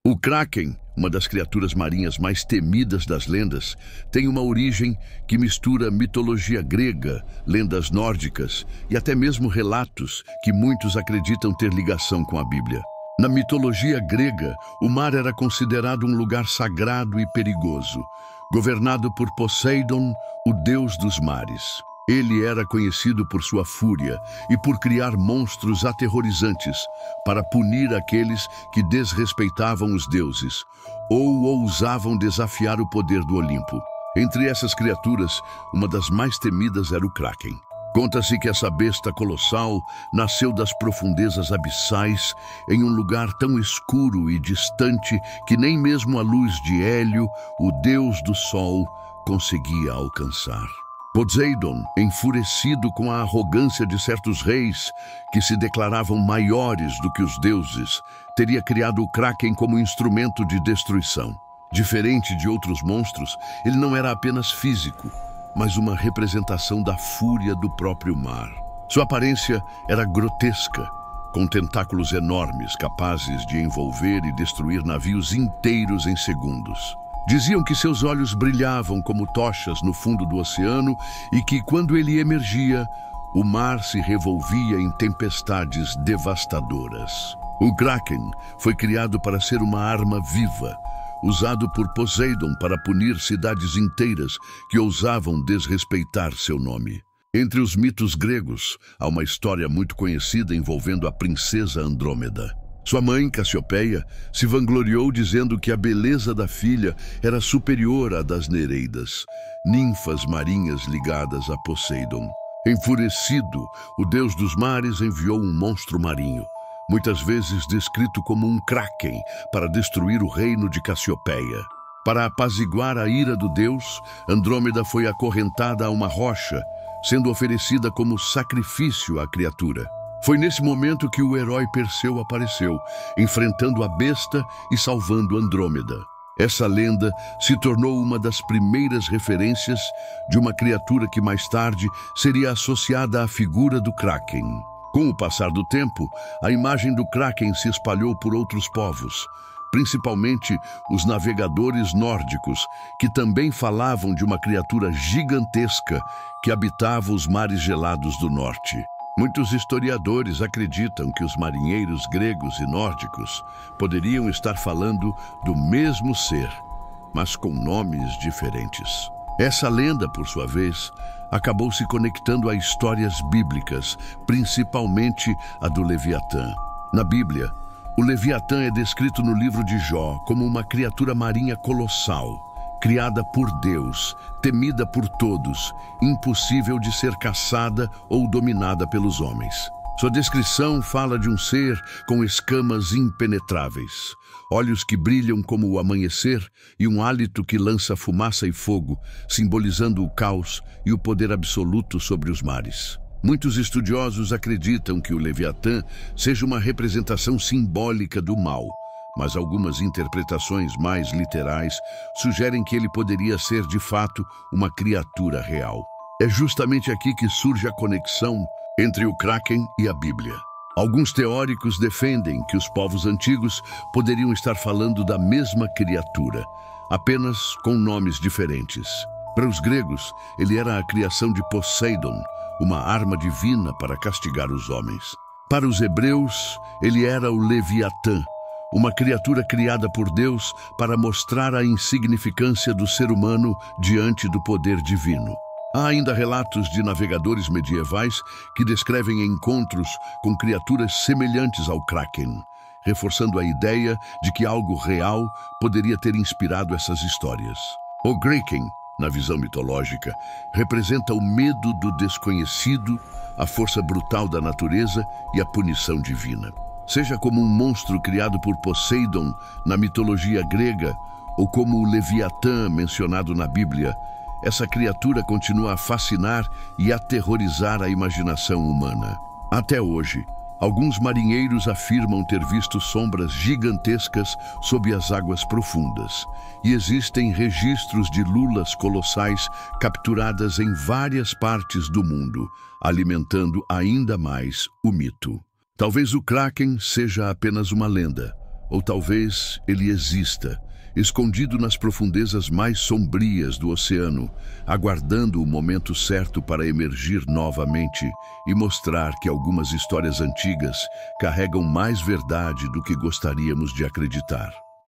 O Kraken, uma das criaturas marinhas mais temidas das lendas, tem uma origem que mistura mitologia grega, lendas nórdicas e até mesmo relatos que muitos acreditam ter ligação com a Bíblia. Na mitologia grega, o mar era considerado um lugar sagrado e perigoso, governado por Poseidon, o deus dos mares. Ele era conhecido por sua fúria e por criar monstros aterrorizantes para punir aqueles que desrespeitavam os deuses ou ousavam desafiar o poder do Olimpo. Entre essas criaturas, uma das mais temidas era o Kraken. Conta-se que essa besta colossal nasceu das profundezas abissais em um lugar tão escuro e distante que nem mesmo a luz de Hélio, o deus do sol, conseguia alcançar. Poseidon, enfurecido com a arrogância de certos reis que se declaravam maiores do que os deuses, teria criado o Kraken como instrumento de destruição. Diferente de outros monstros, ele não era apenas físico, mas uma representação da fúria do próprio mar. Sua aparência era grotesca, com tentáculos enormes capazes de envolver e destruir navios inteiros em segundos. Diziam que seus olhos brilhavam como tochas no fundo do oceano e que, quando ele emergia, o mar se revolvia em tempestades devastadoras. O Kraken foi criado para ser uma arma viva, usado por Poseidon para punir cidades inteiras que ousavam desrespeitar seu nome. Entre os mitos gregos, há uma história muito conhecida envolvendo a princesa Andrômeda. Sua mãe, Cassiopeia, se vangloriou dizendo que a beleza da filha era superior à das Nereidas, ninfas marinhas ligadas a Poseidon. Enfurecido, o deus dos mares enviou um monstro marinho, muitas vezes descrito como um kraken, para destruir o reino de Cassiopeia. Para apaziguar a ira do deus, Andrômeda foi acorrentada a uma rocha, sendo oferecida como sacrifício à criatura. Foi nesse momento que o herói Perseu apareceu, enfrentando a besta e salvando Andrômeda. Essa lenda se tornou uma das primeiras referências de uma criatura que mais tarde seria associada à figura do Kraken. Com o passar do tempo, a imagem do Kraken se espalhou por outros povos, principalmente os navegadores nórdicos, que também falavam de uma criatura gigantesca que habitava os mares gelados do norte. Muitos historiadores acreditam que os marinheiros gregos e nórdicos poderiam estar falando do mesmo ser, mas com nomes diferentes. Essa lenda, por sua vez, acabou se conectando a histórias bíblicas, principalmente a do Leviatã. Na Bíblia, o Leviatã é descrito no livro de Jó como uma criatura marinha colossal, criada por Deus, temida por todos, impossível de ser caçada ou dominada pelos homens. Sua descrição fala de um ser com escamas impenetráveis, olhos que brilham como o amanhecer e um hálito que lança fumaça e fogo, simbolizando o caos e o poder absoluto sobre os mares. Muitos estudiosos acreditam que o Leviatã seja uma representação simbólica do mal, mas algumas interpretações mais literais sugerem que ele poderia ser, de fato, uma criatura real. É justamente aqui que surge a conexão entre o Kraken e a Bíblia. Alguns teóricos defendem que os povos antigos poderiam estar falando da mesma criatura, apenas com nomes diferentes. Para os gregos, ele era a criação de Poseidon, uma arma divina para castigar os homens. Para os hebreus, ele era o Leviatã, uma criatura criada por Deus para mostrar a insignificância do ser humano diante do poder divino. Há ainda relatos de navegadores medievais que descrevem encontros com criaturas semelhantes ao Kraken, reforçando a ideia de que algo real poderia ter inspirado essas histórias. O Kraken, na visão mitológica, representa o medo do desconhecido, a força brutal da natureza e a punição divina. Seja como um monstro criado por Poseidon na mitologia grega ou como o Leviatã mencionado na Bíblia, essa criatura continua a fascinar e aterrorizar a imaginação humana. Até hoje, alguns marinheiros afirmam ter visto sombras gigantescas sob as águas profundas, e existem registros de lulas colossais capturadas em várias partes do mundo, alimentando ainda mais o mito. Talvez o Kraken seja apenas uma lenda, Ou talvez ele exista, escondido nas profundezas mais sombrias do oceano, aguardando o momento certo para emergir novamente e mostrar que algumas histórias antigas carregam mais verdade do que gostaríamos de acreditar.